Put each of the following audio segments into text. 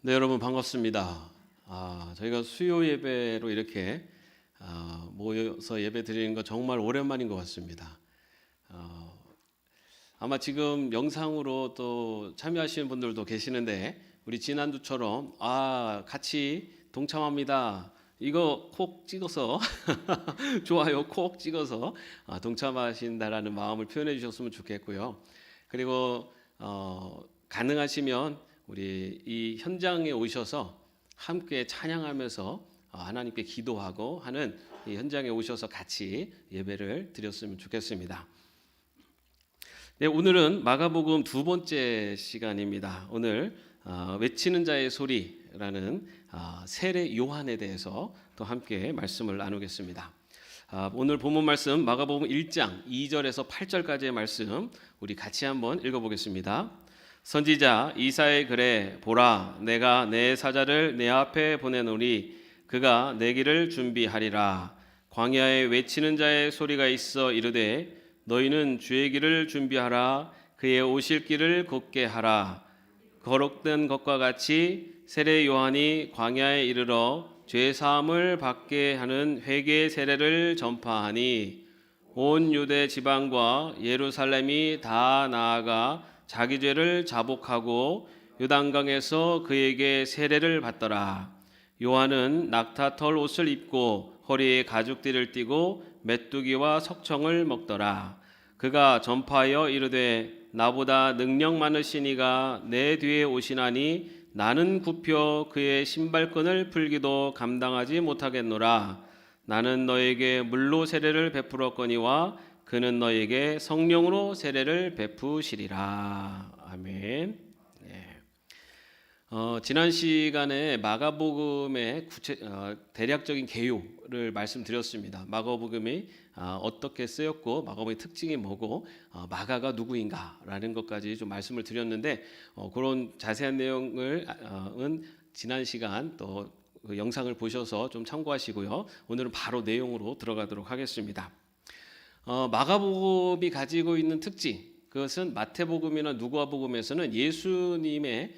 네, 여러분 반갑습니다. 저희가 수요 예배로 이렇게 모여서 예배 드리는 거 정말 오랜만인 것 같습니다. 아마 지금 영상으로 또 참여하시는 분들도 계시는데 우리 지난주처럼 같이 동참합니다. 이거 콕 찍어서 좋아요 콕 찍어서 동참하신다라는 마음을 표현해 주셨으면 좋겠고요. 그리고 가능하시면 우리 이 현장에 오셔서 함께 찬양하면서 하나님께 기도하고 하는 이 현장에 오셔서 같이 예배를 드렸으면 좋겠습니다. 네, 오늘은 마가복음 두 번째 시간입니다. 오늘 외치는 자의 소리라는 세례 요한에 대해서 또 함께 말씀을 나누겠습니다. 오늘 본문 말씀 마가복음 1장 2절에서 8절까지의 말씀 우리 같이 한번 읽어보겠습니다. 선지자 이사야의 글에 보라, 내가 내 사자를 내 앞에 보내노니 그가 내 길을 준비하리라. 광야에 외치는 자의 소리가 있어 이르되 너희는 주의 길을 준비하라. 그의 오실 길을 곱게 하라. 거룩된 것과 같이 세례 요한이 광야에 이르러 죄 사함을 받게 하는 회개 세례를 전파하니 온 유대 지방과 예루살렘이 다 나아가 자기 죄를 자복하고 요단강에서 그에게 세례를 받더라. 요한은 낙타털 옷을 입고 허리에 가죽띠를 띠고 메뚜기와 석청을 먹더라. 그가 전파하여 이르되 나보다 능력 많으신 이가 내 뒤에 오시나니 나는 굽혀 그의 신발끈을 풀기도 감당하지 못하겠노라. 나는 너에게 물로 세례를 베풀었거니와 그는 너에게 성령으로 세례를 베푸시리라. 아멘. 네. 지난 시간에 마가복음의 대략적인 개요를 말씀드렸습니다. 마가복음이 어떻게 쓰였고 마가복음의 특징이 뭐고 마가가 누구인가라는 것까지 좀 말씀을 드렸는데 그런 자세한 내용을 지난 시간 또 그 영상을 보셔서 좀 참고하시고요. 오늘은 바로 내용으로 들어가도록 하겠습니다. 마가복음이 가지고 있는 특징, 그것은 마태복음이나 누가복음에서는 예수님의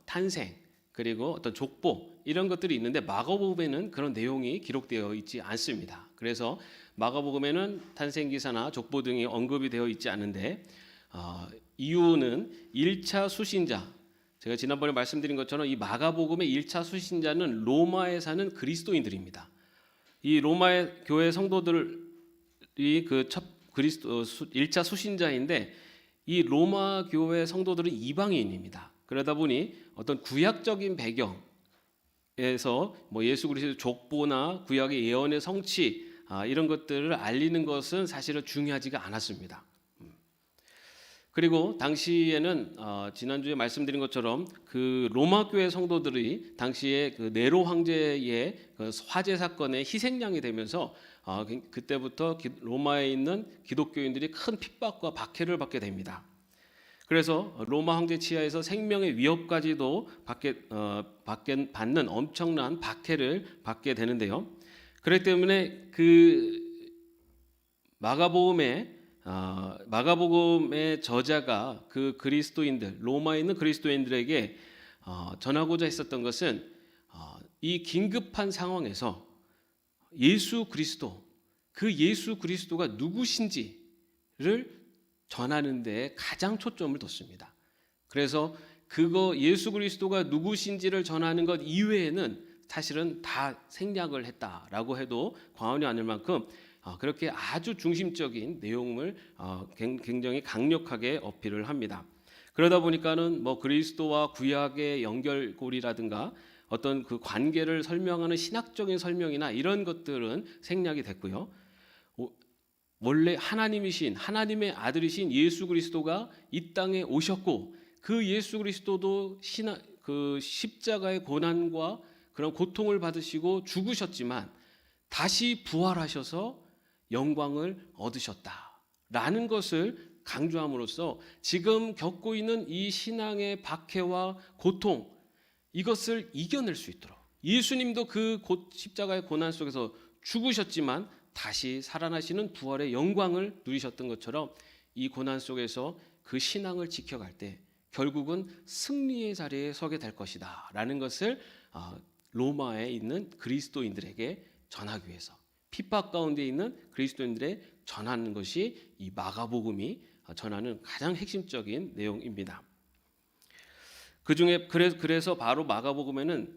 탄생 그리고 어떤 족보 이런 것들이 있는데 마가복음에는 그런 내용이 기록되어 있지 않습니다. 그래서 마가복음에는 탄생기사나 족보 등이 언급이 되어 있지 않은데 이유는 1차 수신자, 제가 지난번에 말씀드린 것처럼 이 마가복음의 1차 수신자는 로마에 사는 그리스도인들입니다. 이 로마의 교회 성도들이 그 첫 그리스도 1차 수신자인데 이 로마 교회 성도들은 이방인입니다. 그러다 보니 어떤 구약적인 배경에서 뭐 예수 그리스도의 족보나 구약의 예언의 성취 이런 것들을 알리는 것은 사실은 중요하지가 않았습니다. 그리고 당시에는 지난주에 말씀드린 것처럼 그 로마 교회 성도들이 당시에 그 네로 황제의 그 화재 사건의 희생양이 되면서 그때부터 로마에 있는 기독교인들이 큰 핍박과 박해를 받게 됩니다. 그래서 로마 황제 치하에서 생명의 위협까지도 받는 엄청난 박해를 받게 되는데요. 그렇기 때문에 그 마가복음의 저자가 그 그리스도인들, 로마에 있는 그리스도인들에게 전하고자 했었던 것은 이 긴급한 상황에서 예수 그리스도, 그 예수 그리스도가 누구신지를 전하는 데 가장 초점을 뒀습니다. 그래서 예수 그리스도가 누구신지를 전하는 것 이외에는 사실은 다 생략을 했다라고 해도 과언이 아닐 만큼 그렇게 아주 중심적인 내용을 굉장히 강력하게 어필을 합니다. 그러다 보니까는 뭐 그리스도와 구약의 연결고리라든가 어떤 그 관계를 설명하는 신학적인 설명이나 이런 것들은 생략이 됐고요. 원래 하나님의 아들이신 예수 그리스도가 이 땅에 오셨고 그 예수 그리스도도 그 십자가의 고난과 그런 고통을 받으시고 죽으셨지만 다시 부활하셔서 영광을 얻으셨다라는 것을 강조함으로써 지금 겪고 있는 이 신앙의 박해와 고통 이것을 이겨낼 수 있도록 예수님도 그 십자가의 고난 속에서 죽으셨지만 다시 살아나시는 부활의 영광을 누리셨던 것처럼 이 고난 속에서 그 신앙을 지켜갈 때 결국은 승리의 자리에 서게 될 것이다 라는 것을 로마에 있는 그리스도인들에게 전하기 위해서, 핍박 가운데 있는 그리스도인들에 전하는 것이 이 마가복음이 전하는 가장 핵심적인 내용입니다. 그중에 그래서 바로 마가복음에는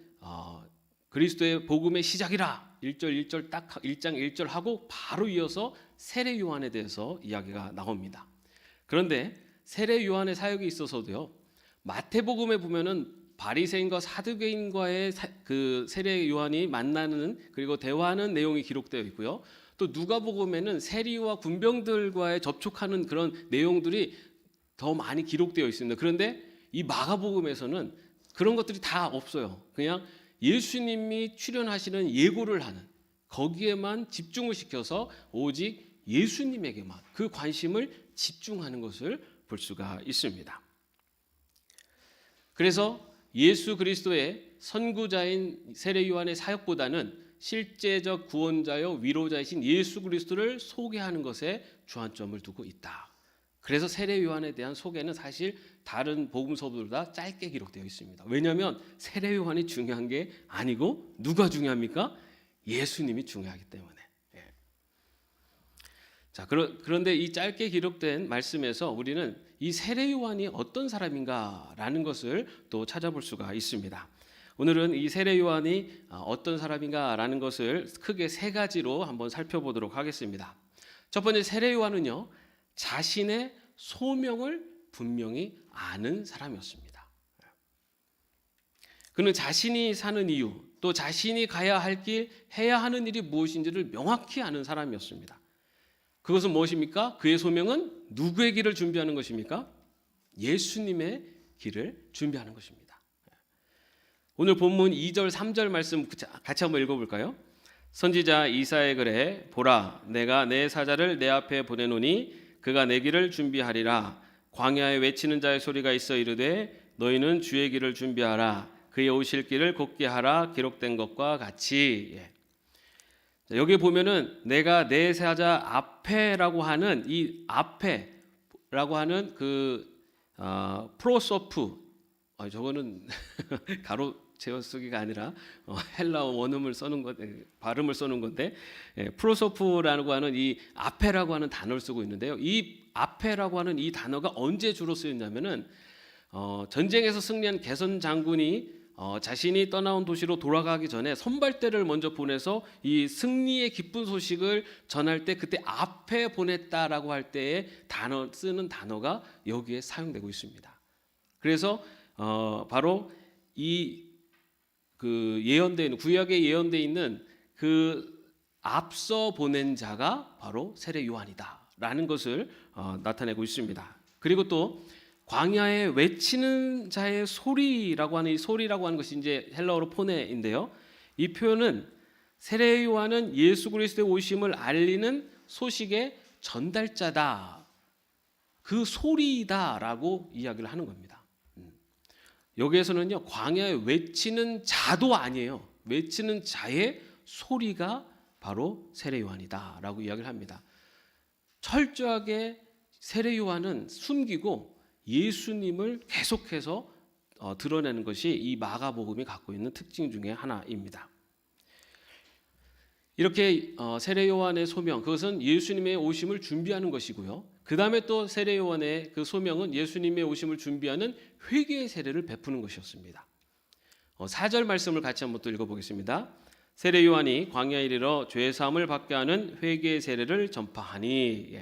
그리스도의 복음의 시작이라 1절 1절 딱 1장 1절 하고 바로 이어서 세례 요한에 대해서 이야기가 나옵니다. 그런데 세례 요한의 사역에 있어서도요, 마태복음에 보면은 바리새인과 사두개인과의 그 세례 요한이 만나는 그리고 대화하는 내용이 기록되어 있고요. 또 누가복음에는 세리와 군병들과의 접촉하는 그런 내용들이 더 많이 기록되어 있습니다. 그런데 이 마가복음에서는 그런 것들이 다 없어요. 그냥 예수님이 출연하시는 예고를 하는, 거기에만 집중을 시켜서 오직 예수님에게만 그 관심을 집중하는 것을 볼 수가 있습니다. 그래서 예수 그리스도의 선구자인 세례 요한의 사역보다는 실제적 구원자요 위로자이신 예수 그리스도를 소개하는 것에 주안점을 두고 있다. 그래서 세례 요한에 대한 소개는 사실 다른 복음서보다 짧게 기록되어 있습니다. 왜냐하면 세례 요한이 중요한 게 아니고 누가 중요합니까? 예수님이 중요하기 때문에. 자, 그런데 이 짧게 기록된 말씀에서 우리는 이 세례 요한이 어떤 사람인가라는 것을 또 찾아볼 수가 있습니다. 오늘은 이 세례 요한이 어떤 사람인가라는 것을 크게 세 가지로 한번 살펴보도록 하겠습니다. 첫 번째, 세례 요한은요, 자신의 소명을 분명히 아는 사람이었습니다. 그는 자신이 사는 이유, 또 자신이 가야 할 길, 해야 하는 일이 무엇인지를 명확히 아는 사람이었습니다. 그것은 무엇입니까? 그의 소명은 누구의 길을 준비하는 것입니까? 예수님의 길을 준비하는 것입니다. 오늘 본문 2절 3절 말씀 같이 한번 읽어볼까요? 선지자 이사야의 글에 보라, 내가 내 사자를 내 앞에 보내노니 그가 내 길을 준비하리라. 광야에 외치는 자의 소리가 있어 이르되 너희는 주의 길을 준비하라. 그의 오실 길을 곧게 하라. 기록된 것과 같이. 여기 보면은 내가 내 사자 앞에라고 하는 이 앞에라고 하는 그 프로소프, 저거는 가로 재어 쓰기가 아니라 헬라어 원음을 써는 것, 발음을 써는 건데, 프로소프라고 하는 이 앞에라고 하는 단어를 쓰고 있는데요. 이 앞에라고 하는 이 단어가 언제 주로 쓰였냐면은 전쟁에서 승리한 개선 장군이 자신이 떠나온 도시로 돌아가기 전에 선발대를 먼저 보내서 이 승리의 기쁜 소식을 전할 때 그때 앞에 보냈다라고 할 때에 쓰는 단어가 여기에 사용되고 있습니다. 그래서 바로 이 그 예언되어 있는 구약에 예언되어 있는 그 앞서 보낸 자가 바로 세례 요한이다라는 것을 나타내고 있습니다. 그리고 또 광야에 외치는 자의 소리라고 하는 이 소리라고 하는 것이 이제 헬라어로 포네인데요. 이 표현은 세례 요한은 예수 그리스도의 오심을 알리는 소식의 전달자다. 그 소리다라고 이야기를 하는 겁니다. 여기에서는요, 광야에 외치는 자도 아니에요. 외치는 자의 소리가 바로 세례 요한이다라고 이야기를 합니다. 철저하게 세례 요한은 숨기고 예수님을 계속해서 드러내는 것이 이 마가복음이 갖고 있는 특징 중에 하나입니다. 이렇게 세례 요한의 소명, 그것은 예수님의 오심을 준비하는 것이고요. 그 다음에 또 세례 요한의 그 소명은 예수님의 오심을 준비하는 회개의 세례를 베푸는 것이었습니다. 4절 말씀을 같이 한번 또 읽어보겠습니다. 세례 요한이 광야에 이르러 죄 사함을 받게 하는 회개의 세례를 전파하니.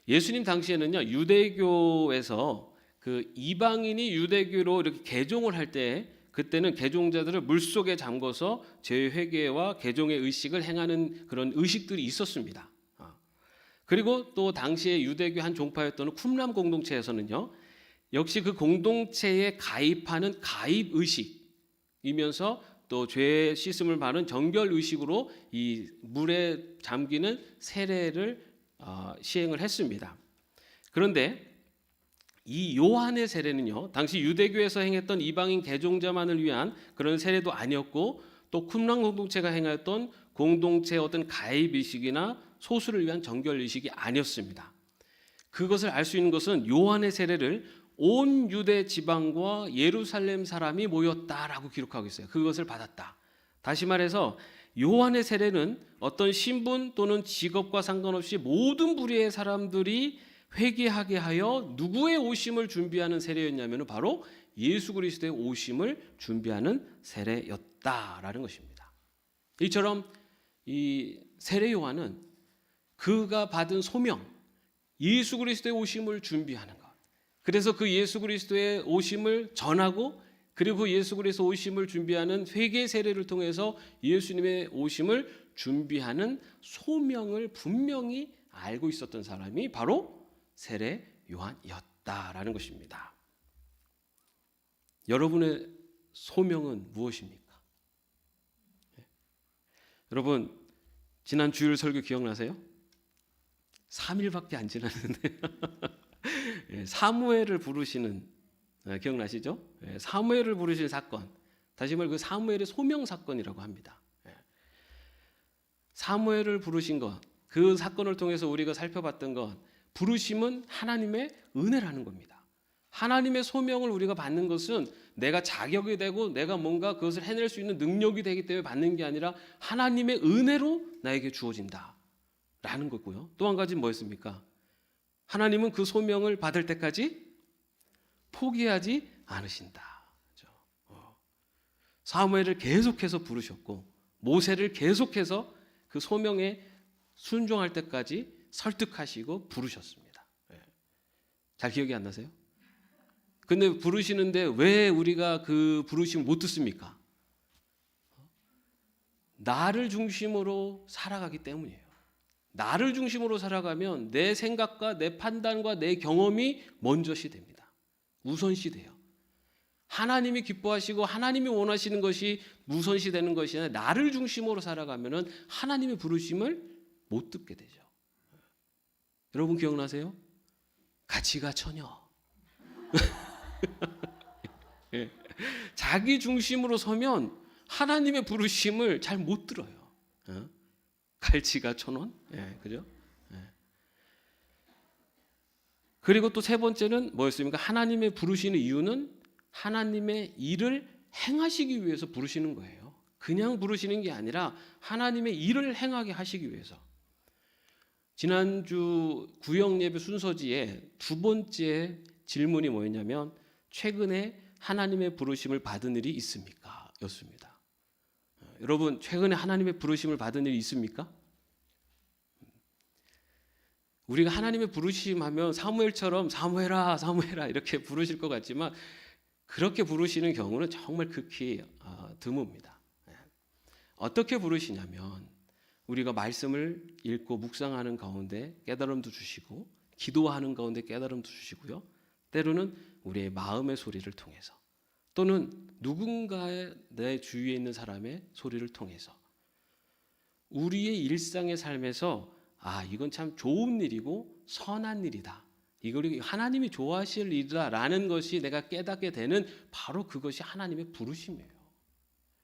예수님 당시에는요, 유대교에서 그 이방인이 유대교로 이렇게 개종을 할 때 그때는 개종자들을 물속에 잠궈서 죄 회개와 개종의 의식을 행하는 그런 의식들이 있었습니다. 그리고 또 당시에 유대교 한 종파였던 쿰람 공동체에서는요, 역시 그 공동체에 가입하는 가입 의식이면서 또 죄 씻음을 받는 정결 의식으로 이 물에 잠기는 세례를 시행을 했습니다. 그런데 이 요한의 세례는요, 당시 유대교에서 행했던 이방인 개종자만을 위한 그런 세례도 아니었고, 또 쿰람 공동체가 행하였던 공동체의 어떤 가입 의식이나 소수를 위한 정결 의식이 아니었습니다. 그것을 알 수 있는 것은 요한의 세례를 온 유대 지방과 예루살렘 사람이 모였다라고 기록하고 있어요. 그것을 받았다. 다시 말해서 요한의 세례는 어떤 신분 또는 직업과 상관없이 모든 부류의 사람들이 회개하게 하여 누구의 오심을 준비하는 세례였냐면 바로 예수 그리스도의 오심을 준비하는 세례였다라는 것입니다. 이처럼 이 세례 요한은 그가 받은 소명, 예수 그리스도의 오심을 준비하는 것. 그래서 그 예수 그리스도의 오심을 전하고 그리고 예수 그리스도 오심을 준비하는 회개 세례를 통해서 예수님의 오심을 준비하는 소명을 분명히 알고 있었던 사람이 바로 세례 요한이었다라는 것입니다. 여러분의 소명은 무엇입니까? 여러분 지난 주일 설교 기억나세요? 3일밖에 안 지났는데 사무엘을 부르시는 기억나시죠? 사무엘을 부르신 사건, 다시 말해 그 사무엘의 소명 사건이라고 합니다. 사무엘을 부르신 것, 그 사건을 통해서 우리가 살펴봤던 것, 부르심은 하나님의 은혜라는 겁니다. 하나님의 소명을 우리가 받는 것은 내가 자격이 되고 내가 뭔가 그것을 해낼 수 있는 능력이 되기 때문에 받는 게 아니라 하나님의 은혜로 나에게 주어진다라는 거고요. 또 한 가지는 뭐였습니까? 하나님은 그 소명을 받을 때까지 포기하지 않으신다. 사무엘을 계속해서 부르셨고 모세를 계속해서 그 소명에 순종할 때까지 설득하시고 부르셨습니다. 잘 기억이 안 나세요? 근데 부르시는데 왜 우리가 그 부르심을 못 듣습니까? 나를 중심으로 살아가기 때문이에요. 나를 중심으로 살아가면 내 생각과 내 판단과 내 경험이 먼저시 됩니다. 우선시 돼요. 하나님이 기뻐하시고 하나님이 원하시는 것이 우선시 되는 것이 아니라 나를 중심으로 살아가면 하나님의 부르심을 못 듣게 되죠. 여러분 기억나세요? 가치가 처녀. 예. 자기 중심으로 서면 하나님의 부르심을 잘 못 들어요. 갈치가 1,000원? 예, 그죠? 예. 그리고 또 세 번째는 뭐였습니까? 하나님의 부르시는 이유는 하나님의 일을 행하시기 위해서 부르시는 거예요. 그냥 부르시는 게 아니라 하나님의 일을 행하게 하시기 위해서. 지난주 구역 예배 순서지에 두 번째 질문이 뭐였냐면 최근에 하나님의 부르심을 받은 일이 있습니까? 였습니다. 여러분 최근에 하나님의 부르심을 받은 일이 있습니까? 우리가 하나님의 부르심 하면 사무엘처럼 사무엘아 사무엘아 이렇게 부르실 것 같지만 그렇게 부르시는 경우는 정말 극히 드뭅니다. 어떻게 부르시냐면 우리가 말씀을 읽고 묵상하는 가운데 깨달음도 주시고 기도하는 가운데 깨달음도 주시고요. 때로는 우리의 마음의 소리를 통해서 또는 누군가의 내 주위에 있는 사람의 소리를 통해서 우리의 일상의 삶에서 이건 참 좋은 일이고 선한 일이다. 이걸 하나님이 좋아하실 일이다라는 것이 내가 깨닫게 되는 바로 그것이 하나님의 부르심이에요.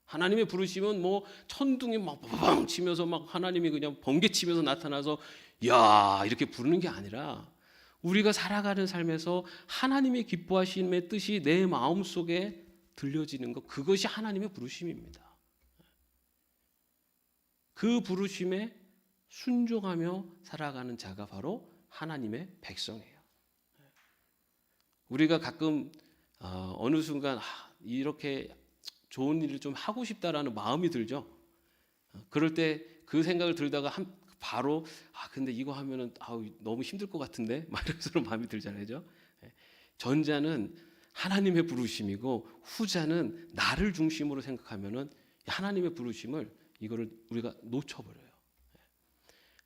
하나님의 부르심은 뭐 천둥이 막 빵 치면서 막 하나님이 그냥 번개 치면서 나타나서 야 이렇게 부르는 게 아니라 우리가 살아가는 삶에서 하나님의 기뻐하심의 뜻이 내 마음속에 들려지는 것 그것이 하나님의 부르심입니다. 그 부르심에 순종하며 살아가는 자가 바로 하나님의 백성이에요. 우리가 가끔 어느 순간 이렇게 좋은 일을 좀 하고 싶다라는 마음이 들죠. 그럴 때 그 생각을 들다가 바로 근데 이거 하면은 너무 힘들 것 같은데 막 이러면서 마음이 들잖아요. 그죠? 전자는 하나님의 부르심이고 후자는 나를 중심으로 생각하면은 하나님의 부르심을 이거를 우리가 놓쳐버려요.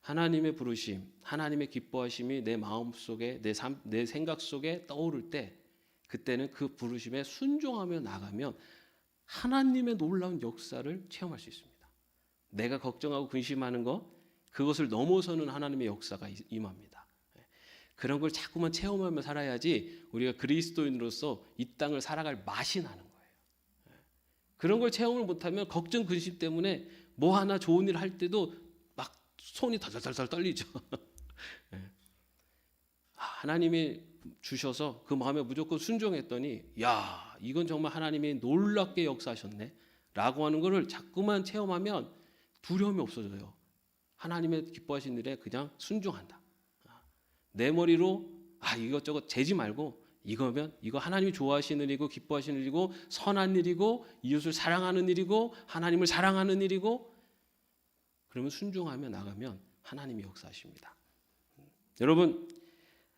하나님의 부르심, 하나님의 기뻐하심이 내 마음 속에 내 생각 속에 떠오를 때 그때는 그 부르심에 순종하며 나가면 하나님의 놀라운 역사를 체험할 수 있습니다. 내가 걱정하고 근심하는 것 그것을 넘어서는 하나님의 역사가 임합니다. 그런 걸 자꾸만 체험하며 살아야지 우리가 그리스도인으로서 이 땅을 살아갈 맛이 나는 거예요. 그런 걸 체험을 못하면 걱정 근심 때문에 뭐 하나 좋은 일 할 때도 막 손이 덜덜덜 떨리죠. 하나님이 주셔서 그 마음에 무조건 순종했더니 야, 이건 정말 하나님이 놀랍게 역사하셨네 라고 하는 것을 자꾸만 체험하면 두려움이 없어져요. 하나님의 기뻐하신 일에 그냥 순종한다. 내 머리로 이것저것 재지 말고 이거 하나님이 좋아하시는 일이고 기뻐하시는 일이고 선한 일이고 이웃을 사랑하는 일이고 하나님을 사랑하는 일이고, 그러면 순종하며 나가면 하나님이 역사하십니다. 여러분,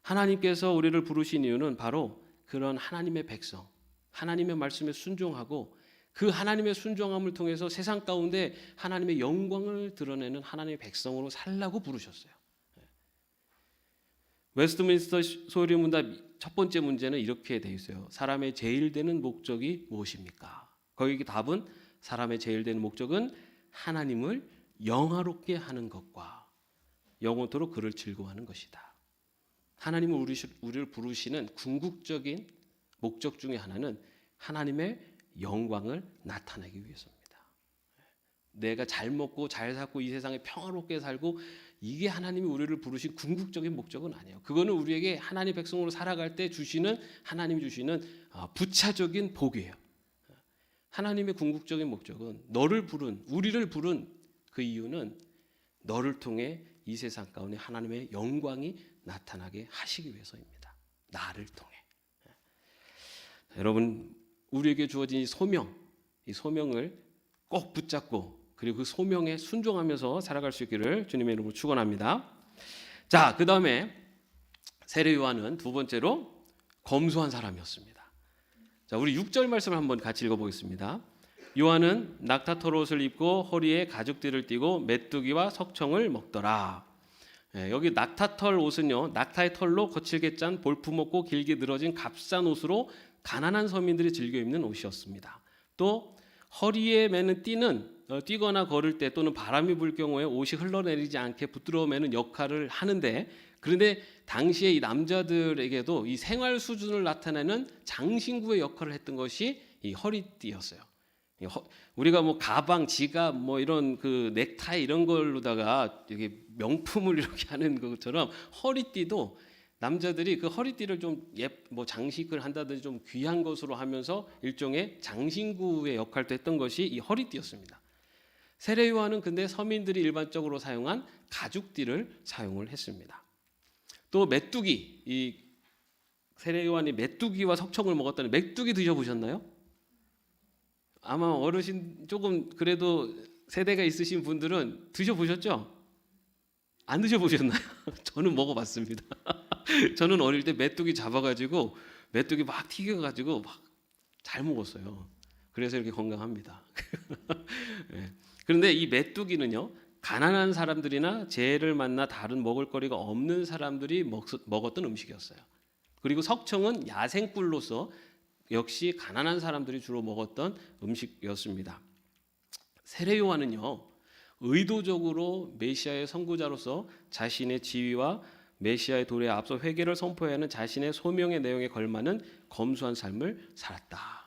하나님께서 우리를 부르신 이유는 바로 그런 하나님의 백성, 하나님의 말씀에 순종하고 그 하나님의 순종함을 통해서 세상 가운데 하나님의 영광을 드러내는 하나님의 백성으로 살라고 부르셨어요. 웨스트민스터 소유문답 첫 번째 문제는 이렇게 돼 있어요. 사람의 제일 되는 목적이 무엇입니까? 거기 답은 사람의 제일 되는 목적은 하나님을 영화롭게 하는 것과 영원토록 그를 즐거워하는 것이다. 하나님은 우리를 부르시는 궁극적인 목적 중에 하나는 하나님의 영광을 나타내기 위해서입니다. 내가 잘 먹고 잘 살고 이 세상에 평화롭게 살고 이게 하나님이 우리를 부르신 궁극적인 목적은 아니에요. 그거는 우리에게 하나님의 백성으로 살아갈 때 하나님이 주시는 부차적인 복이에요. 하나님의 궁극적인 목적은 우리를 부른 그 이유는 너를 통해 이 세상 가운데 하나님의 영광이 나타나게 하시기 위해서입니다. 나를 통해. 여러분, 우리에게 주어진 이 소명을 꼭 붙잡고 그리고 그 소명에 순종하면서 살아갈 수 있기를 주님의 이름으로 축원합니다. 자, 그 다음에 세례 요한은 두 번째로 검소한 사람이었습니다. 자, 우리 6절 말씀을 한번 같이 읽어보겠습니다. 요한은 낙타털 옷을 입고 허리에 가죽띠를 띠고 메뚜기와 석청을 먹더라. 여기 낙타털 옷은요, 낙타의 털로 거칠게 짠 볼품 없고 길게 늘어진 값싼 옷으로 가난한 서민들이 즐겨 입는 옷이었습니다. 또 허리에 매는 띠는 뛰거나 걸을 때 또는 바람이 불 경우에 옷이 흘러내리지 않게 붙들어 매는 역할을 하는데, 그런데 당시에 이 남자들에게도 이 생활 수준을 나타내는 장신구의 역할을 했던 것이 이 허리띠였어요. 우리가 뭐 가방, 지갑, 뭐 이런 그 넥타이 이런 걸로다가 이게 명품을 이렇게 하는 것처럼 허리띠도 남자들이 그 허리띠를 좀 뭐 장식을 한다든지 좀 귀한 것으로 하면서 일종의 장신구의 역할도 했던 것이 이 허리띠였습니다. 세례 요한은 근데 서민들이 일반적으로 사용한 가죽띠를 사용을 했습니다. 또 메뚜기, 이 세례 요한이 메뚜기와 석청을 먹었다는 메뚜기 드셔보셨나요? 아마 어르신 조금 그래도 세대가 있으신 분들은 드셔보셨죠? 안 드셔보셨나요? 저는 먹어봤습니다. 저는 어릴 때 메뚜기 잡아가지고 메뚜기 막 튀겨가지고 막 잘 먹었어요. 그래서 이렇게 건강합니다. 네. 그런데 이 메뚜기는요, 가난한 사람들이나 재해를 만나 다른 먹을거리가 없는 사람들이 먹었던 음식이었어요. 그리고 석청은 야생꿀로서 역시 가난한 사람들이 주로 먹었던 음식이었습니다. 세례 요한은요, 의도적으로 메시아의 선구자로서 자신의 지위와 메시아의 도래에 앞서 회개를 선포해야 하는 자신의 소명의 내용에 걸맞는 검소한 삶을 살았다.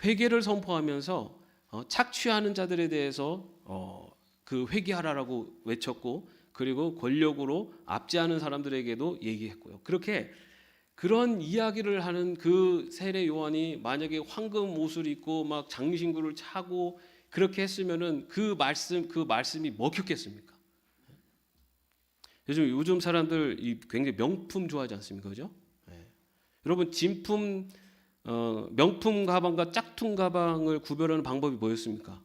회개를 선포하면서 착취하는 자들에 대해서 그 회개하라라고 외쳤고, 그리고 권력으로 압제하는 사람들에게도 얘기했고요. 그런 이야기를 하는 그 세례 요한이 만약에 황금 옷을 입고 막 장신구를 차고 그렇게 했으면은 그 말씀이 먹혔겠습니까? 요즘 사람들 굉장히 명품 좋아하지 않습니까, 그죠? 네. 여러분, 명품 가방과 짝퉁 가방을 구별하는 방법이 뭐였습니까?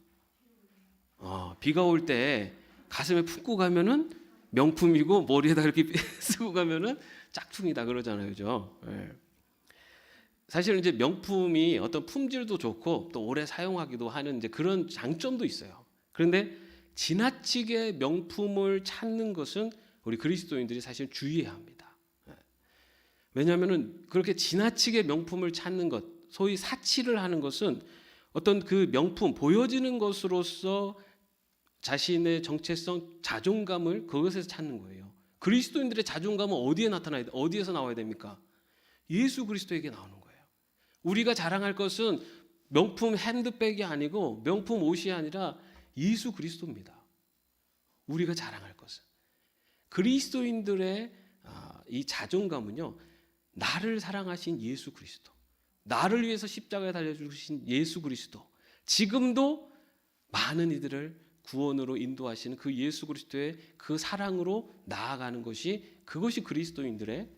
비가 올 때 가슴에 품고 가면은 명품이고 머리에다 이렇게 쓰고 가면은 짝퉁이다 그러잖아요, 그죠? 네. 사실은 이제 명품이 어떤 품질도 좋고 또 오래 사용하기도 하는 이제 그런 장점도 있어요. 그런데 지나치게 명품을 찾는 것은 우리 그리스도인들이 사실 주의해야 합니다. 왜냐하면은 그렇게 지나치게 명품을 찾는 것, 소위 사치를 하는 것은 어떤 그 명품 보여지는 것으로서 자신의 정체성, 자존감을 그것에서 찾는 거예요. 그리스도인들의 자존감은 어디에서 나와야 됩니까? 예수 그리스도에게 나오는 거예요. 우리가 자랑할 것은 명품 핸드백이 아니고 명품 옷이 아니라 예수 그리스도입니다. 우리가 자랑할 것은 그리스도인들의 이 자존감은요, 나를 사랑하신 예수 그리스도, 나를 위해서 십자가에 달려주신 예수 그리스도, 지금도 많은 이들을 구원으로 인도하시는 그 예수 그리스도의 그 사랑으로 나아가는 그것이 그리스도인들의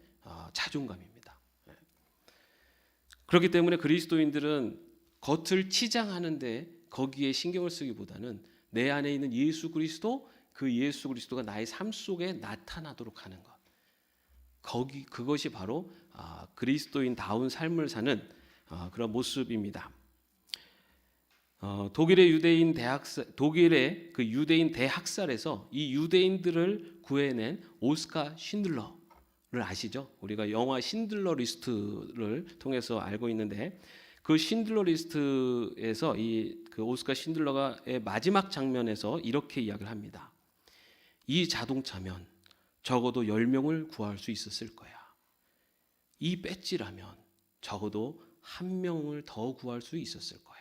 자존감입니다. 그렇기 때문에 그리스도인들은 겉을 치장하는데 거기에 신경을 쓰기보다는 내 안에 있는 예수 그리스도, 그 예수 그리스도가 나의 삶 속에 나타나도록 하는 것, 그것이 바로 그리스도인다운 삶을 사는 그런 모습입니다. 독일의 그 유대인 대학살에서 이 유대인들을 구해낸 오스카 신들러를 아시죠? 우리가 영화 신들러 리스트를 통해서 알고 있는데, 그 신들러 리스트에서 그 오스카 신들러가의 마지막 장면에서 이렇게 이야기를 합니다. 이 자동차면 적어도 10명을 구할 수 있었을 거야. 이 배지라면 적어도 1명을 더 구할 수 있었을 거야.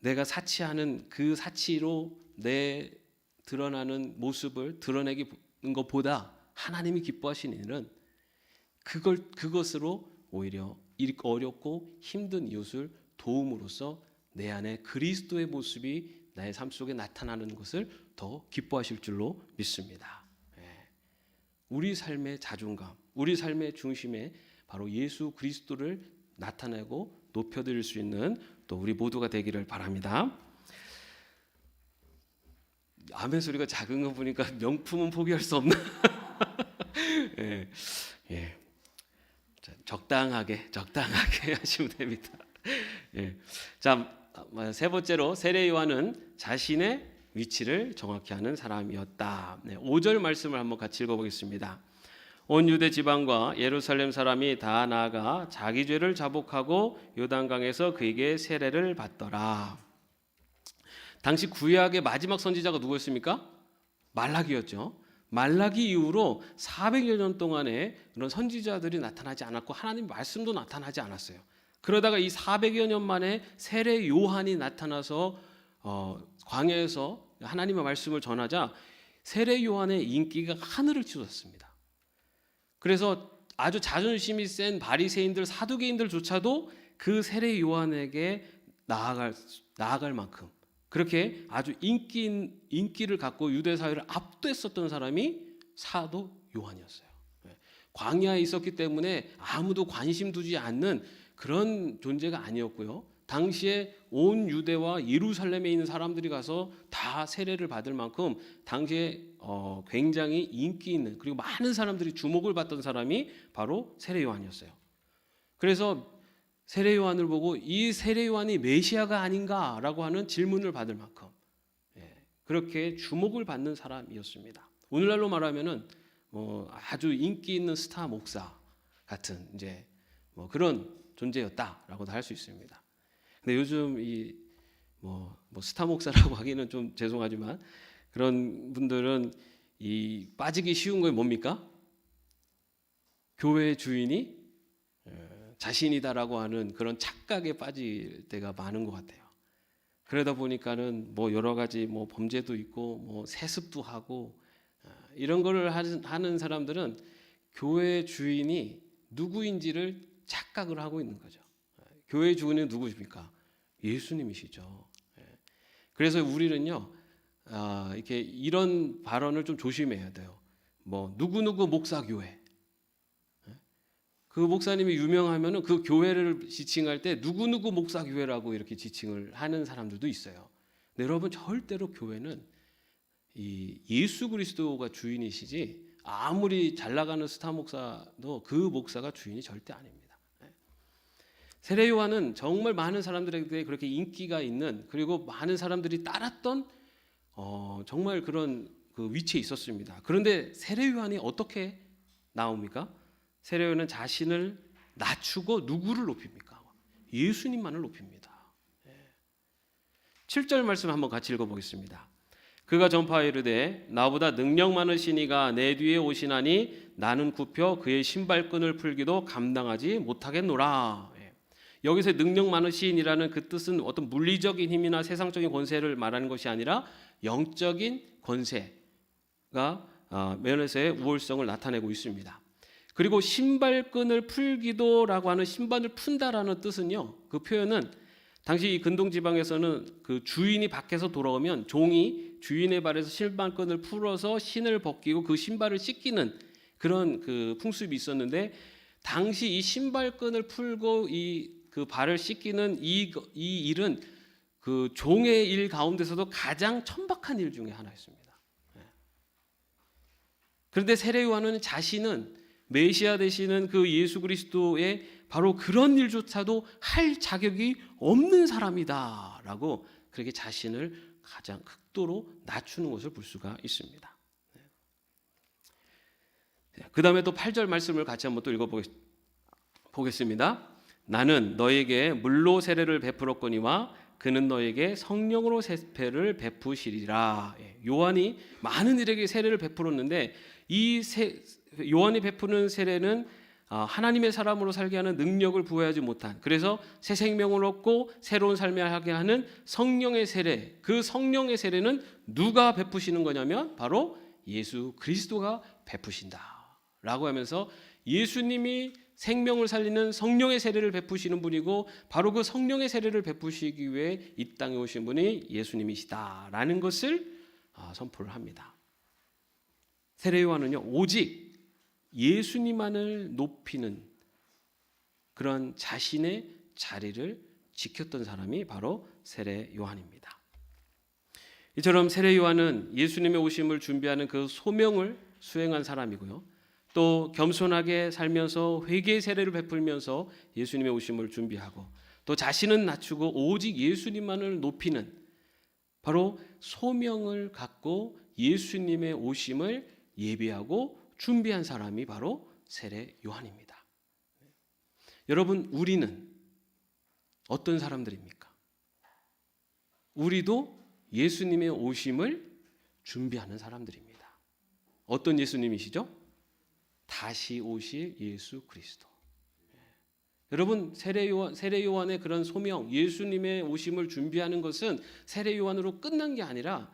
내가 사치하는 그 사치로 내 드러나는 모습을 드러내는 것보다 하나님이 기뻐하시는 일은 그것으로 오히려 어렵고 힘든 이웃을 도움으로써 내 안에 그리스도의 모습이 나의 삶 속에 나타나는 것을 더 기뻐하실 줄로 믿습니다. 우리 삶의 자존감, 우리 삶의 중심에 바로 예수 그리스도를 나타내고 높여드릴 수 있는 또 우리 모두가 되기를 바랍니다. 아멘 소리가 작은 거 보니까 명품은 포기할 수 없나? 예. 적당하게 하시면 됩니다. 자, 세 번째로 세례 요한은 자신의 위치를 정확히 아는 사람이었다. 5절 말씀을 한번 같이 읽어보겠습니다. 온 유대 지방과 예루살렘 사람이 다 나아가 자기 죄를 자복하고 요단강에서 그에게 세례를 받더라. 당시 구약의 마지막 선지자가 누구였습니까? 말라기였죠. 말라기 이후로 400여 년 동안에 그런 선지자들이 나타나지 않았고 하나님 말씀도 나타나지 않았어요. 그러다가 이 400여 년 만에 세례 요한이 나타나서 광야에서 하나님의 말씀을 전하자 세례 요한의 인기가 하늘을 찌웠습니다. 그래서 아주 자존심이 센 바리새인들, 사두개인들조차도 그 세례 요한에게 나아갈 만큼 그렇게 아주 인기를 갖고 유대 사회를 압도했었던 사람이 사도 요한이었어요. 광야에 있었기 때문에 아무도 관심 두지 않는 그런 존재가 아니었고요. 당시에 온 유대와 예루살렘에 있는 사람들이 가서 다 세례를 받을 만큼 당시에 굉장히 인기 있는, 그리고 많은 사람들이 주목을 받던 사람이 바로 세례 요한이었어요. 그래서 세례 요한을 보고 이 세례 요한이 메시아가 아닌가라고 하는 질문을 받을 만큼 그렇게 주목을 받는 사람이었습니다. 오늘날로 말하면은 아주 인기 있는 스타 목사 같은 이제 그런 존재였다라고도 할 수 있습니다. 근데 요즘 이 스타 목사라고 하기는 좀 죄송하지만 그런 분들은 이 빠지기 쉬운 게 뭡니까? 교회 주인이 자신이다라고 하는 그런 착각에 빠질 때가 많은 것 같아요. 그러다 보니까는 여러 가지 범죄도 있고 세습도 하고 이런 거를 하는 사람들은 교회 주인이 누구인지를 착각을 하고 있는 거죠. 교회 주인은 누구십니까? 예수님이시죠. 그래서 우리는요 이렇게 이런 발언을 좀 조심해야 돼요. 누구누구 목사교회, 그 목사님이 유명하면은 그 교회를 지칭할 때 누구누구 목사교회라고 이렇게 지칭을 하는 사람들도 있어요. 근데 여러분, 절대로 교회는 이 예수 그리스도가 주인이시지 아무리 잘 나가는 스타 목사도 그 목사가 주인이 절대 아닙니다. 세례 요한은 정말 많은 사람들에게 그렇게 인기가 있는, 그리고 많은 사람들이 따랐던 정말 그런 그 위치에 있었습니다. 그런데 세례 요한이 어떻게 나옵니까? 세례 요한은 자신을 낮추고 누구를 높입니까? 예수님만을 높입니다. 7절 말씀 한번 같이 읽어보겠습니다. 그가 전파하여 이르되 나보다 능력 많으신 이가 내 뒤에 오시나니 나는 굽혀 그의 신발끈을 풀기도 감당하지 못하겠노라. 여기서 능력 많으신이라는 그 뜻은 어떤 물리적인 힘이나 세상적인 권세를 말하는 것이 아니라 영적인 권세가 면에서의 우월성을 나타내고 있습니다. 그리고 신발끈을 풀기도라고 하는 신발을 푼다라는 뜻은요, 그 표현은 당시 이 근동 지방에서는 그 주인이 밖에서 돌아오면 종이 주인의 발에서 신발끈을 풀어서 신을 벗기고 그 신발을 씻기는 그런 그 풍습이 있었는데, 당시 이 신발끈을 풀고 그 발을 씻기는 이 일은 그 종의 일 가운데서도 가장 천박한 일 중에 하나였습니다. 그런데 세례 요한은 자신은 메시아 되시는 그 예수 그리스도의 바로 그런 일조차도 할 자격이 없는 사람이다라고 그렇게 자신을 가장 극도로 낮추는 것을 볼 수가 있습니다. 그 다음에 또 8절 말씀을 같이 한번 또 읽어보겠습니다. 나는 너에게 물로 세례를 베풀었거니와 그는 너에게 성령으로 세례를 베푸시리라. 요한이 많은 이들에게 세례를 베풀었는데 이 요한이 베푸는 세례는 하나님의 사람으로 살게 하는 능력을 부여하지 못한, 그래서 새 생명을 얻고 새로운 삶을 하게 하는 성령의 세례, 그 성령의 세례는 누가 베푸시는 거냐면 바로 예수 그리스도가 베푸신다라고 하면서 예수님이 생명을 살리는 성령의 세례를 베푸시는 분이고, 바로 그 성령의 세례를 베푸시기 위해 이 땅에 오신 분이 예수님이시다라는 것을 선포를 합니다. 세례 요한은요, 오직 예수님만을 높이는 그런 자신의 자리를 지켰던 사람이 바로 세례 요한입니다. 이처럼 세례 요한은 예수님의 오심을 준비하는 그 소명을 수행한 사람이고요, 또 겸손하게 살면서 회개의 세례를 베풀면서 예수님의 오심을 준비하고, 또 자신은 낮추고 오직 예수님만을 높이는 바로 소명을 갖고 예수님의 오심을 예비하고 준비한 사람이 바로 세례 요한입니다. 여러분, 우리는 어떤 사람들입니까? 우리도 예수님의 오심을 준비하는 사람들입니다. 어떤 예수님이시죠? 다시 오실 예수 그리스도. 여러분, 세례 요한의 그런 소명, 예수님의 오심을 준비하는 것은 세례 요한으로 끝난 게 아니라,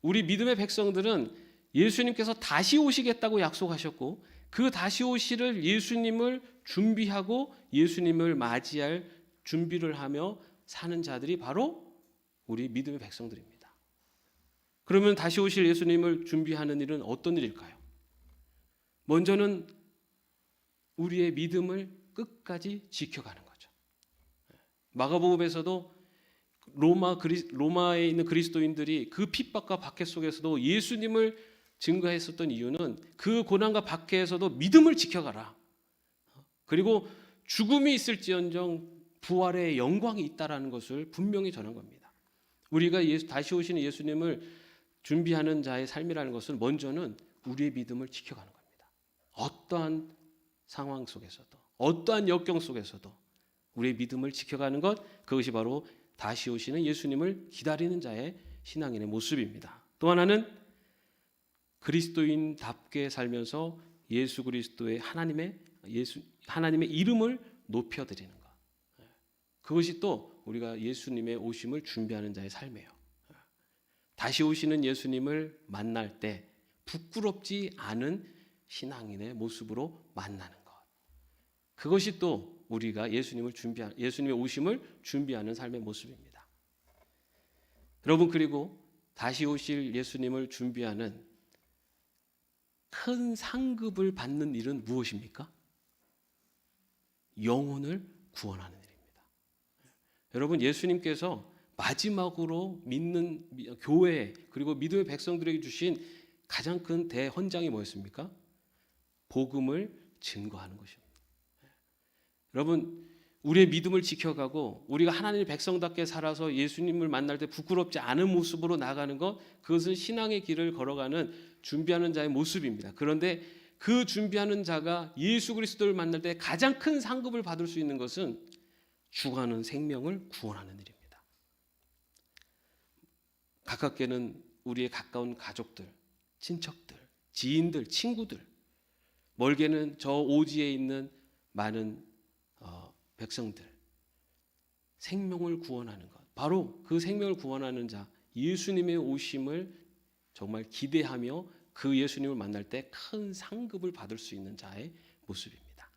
우리 믿음의 백성들은 예수님께서 다시 오시겠다고 약속하셨고, 그 다시 오실 예수님을 준비하고 예수님을 맞이할 준비를 하며 사는 자들이 바로 우리 믿음의 백성들입니다. 그러면 다시 오실 예수님을 준비하는 일은 어떤 일일까요? 먼저는 우리의 믿음을 끝까지 지켜가는 거죠. 마가복음에서도 로마에 있는 그리스도인들이 그 핍박과 박해 속에서도 예수님을 증거했었던 이유는 그 고난과 박해에서도 믿음을 지켜가라. 그리고 죽음이 있을지언정 부활의 영광이 있다라는 것을 분명히 전한 겁니다. 우리가 다시 오시는 예수님을 준비하는 자의 삶이라는 것은 먼저는 우리의 믿음을 지켜가는 겁니다. 어떠한 상황 속에서도, 어떠한 역경 속에서도 우리의 믿음을 지켜가는 것, 그것이 바로 다시 오시는 예수님을 기다리는 자의 신앙인의 모습입니다. 또 하나는 그리스도인답게 살면서 예수 그리스도의 하나님의 이름을 높여드리는 것, 그것이 또 우리가 예수님의 오심을 준비하는 자의 삶이에요. 다시 오시는 예수님을 만날 때 부끄럽지 않은 신앙인의 모습으로 만나는 것, 그것이 또 우리가 예수님의 오심을 준비하는 삶의 모습입니다. 여러분, 그리고 다시 오실 예수님을 준비하는 큰 상급을 받는 일은 무엇입니까? 영혼을 구원하는 일입니다. 여러분, 예수님께서 마지막으로 믿는 교회 그리고 믿음의 백성들에게 주신 가장 큰 대헌장이 뭐였습니까? 복음을 증거하는 것입니다. 여러분, 우리의 믿음을 지켜가고 우리가 하나님의 백성답게 살아서 예수님을 만날 때 부끄럽지 않은 모습으로 나가는 것, 그것은 신앙의 길을 걸어가는 준비하는 자의 모습입니다. 그런데 그 준비하는 자가 예수 그리스도를 만날 때 가장 큰 상급을 받을 수 있는 것은 죽어가는 생명을 구원하는 일입니다. 가깝게는 우리의 가까운 가족들, 친척들, 지인들, 친구들, 멀게는 저 오지에 있는 많은 백성들, 생명을 구원하는 것, 바로 그 생명을 구원하는 자 예수님의 오심을 정말 기대하며 그 예수님을 만날 때 큰 상급을 받을 수 있는 자의 모습입니다.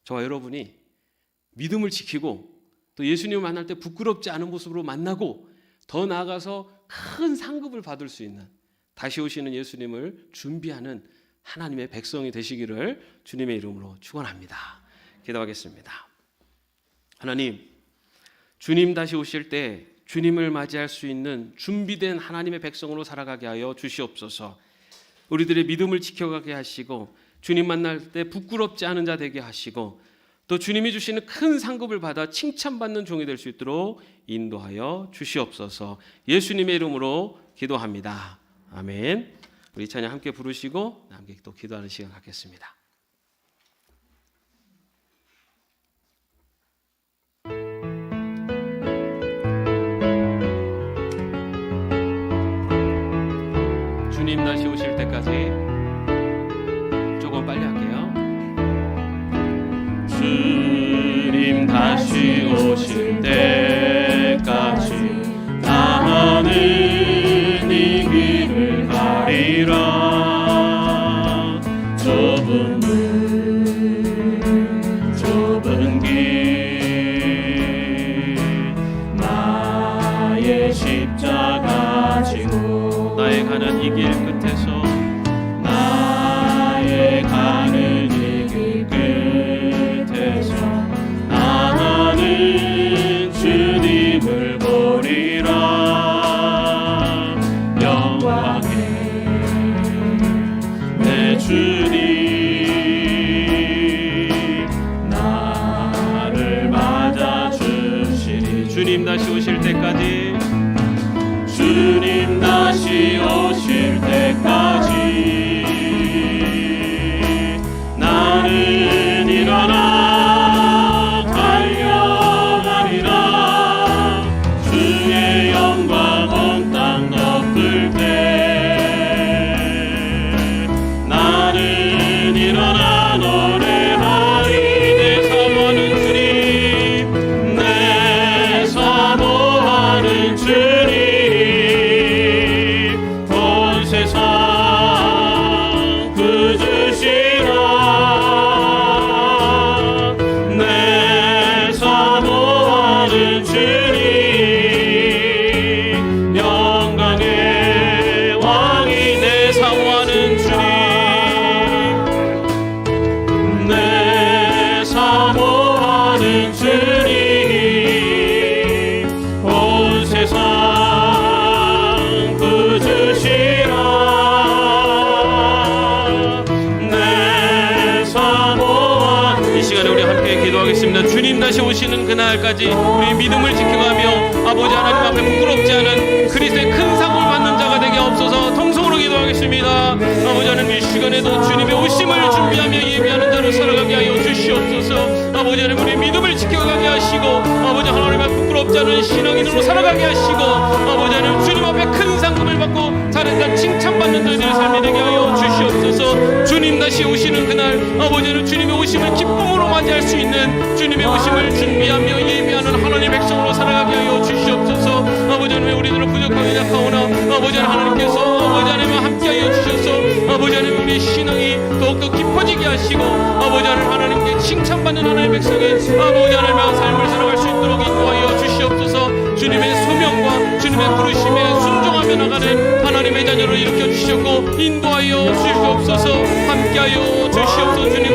저와 여러분이 믿음을 지키고 또 예수님을 만날 때 부끄럽지 않은 모습으로 만나고 더 나아가서 큰 상급을 받을 수 있는 다시 오시는 예수님을 준비하는 하나님의 백성이 되시기를 주님의 이름으로 축원합니다. 기도하겠습니다. 하나님, 주님 다시 오실 때 주님을 맞이할 수 있는 준비된 하나님의 백성으로 살아가게 하여 주시옵소서. 우리들의 믿음을 지켜가게 하시고 주님 만날 때 부끄럽지 않은 자 되게 하시고 또 주님이 주시는 큰 상급을 받아 칭찬받는 종이 될 수 있도록 인도하여 주시옵소서. 예수님의 이름으로 기도합니다. 아멘. 우리 찬양 함께 부르시고 함께 또 기도하는 시간 갖겠습니다. 주님 다시 오실 때까지 조금 빨리 할게요. 주님 다시 오실 때까지 나는 이 길을 가리라. 좁은 길 나의 십자가 지고 나의 가는 이 길 끝에서 나의 가는 이 길 끝에서 나는 주님을 보리라. 영광의 내 주님 나를 맞아주시리. 주님 다시 오실 때까지 주님 다시 오실 때까지 나는 일어나 달려가리라. 주의 영광 온 땅 덮을 때 나는 일어나 노래하리. 내 사모하는 주님, 내 사모하는 주님, 주님 다시 오시는 그날까지 우리 믿음을 지켜가며 아버지 하나님 앞에 부끄럽지 않은 그리스도의 큰 상을 받는 자가 되게 없어서 통성으로 기도하겠습니다. 아버지 하나님 이 시간에도 주님의 오심을 준비하며 예비하는 자로 살아가게 하여 주시옵소서. 아버지 하나님 우리 믿음을 지켜가게 하시고 아버지 하나님 앞에 부끄럽지 않은 신앙인으로 살아가게 하시고 아버지 하나님 주님 앞에 큰 상금을 받고 다른 칭찬받는 자들의 삶이 되게 하여 주시옵소서. 주님 다시 오시는 그날 아버지 하나님 주님의 오심을 기쁨으로 맞이할 수 있는 주님의 오심을 준비하며 예비하는 하나님의 백성으로 살아가게 하여 주시옵소서. 아버지 하나님 우리들은 부족하게 약하오나 아버지 하나님께서 아버지 하나님과 함께하여 주셔서 아버지 하나님 우리의 신앙이 더욱더 깊어지게 하시고 아버지 하나님께 칭찬받는 하나님의 백성의 아버지 하나님의 삶을 살아갈 수 있도록 인도하여 주시옵소서. 주님의 소명과 주님의 부르심에 순종하며 나가는 하나님의 자녀로 일으켜 주시고 인도하여 주시옵소서. 함께하여 주시옵소서. 주님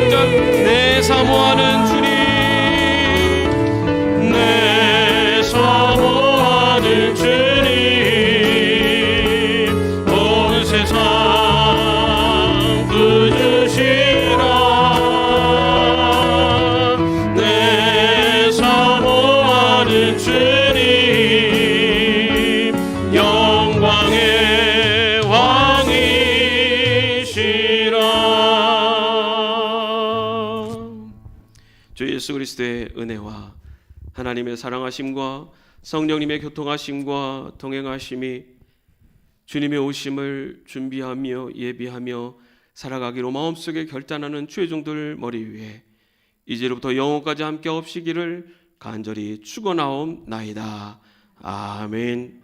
내 사모하는 주님, 내 사모하는 주님, 온 세상 부주시라. 내 사모하는 주님, 영광의 왕이시라. 주 예수 그리스도의 은혜와 하나님의 사랑하심과 성령님의 교통하심과 동행하심이 주님의 오심을 준비하며 예비하며 살아가기로 마음속에 결단하는 주의 종들 머리 위에 이제로부터 영원까지 함께 없시기를 간절히 축원하옵나이다. 아멘.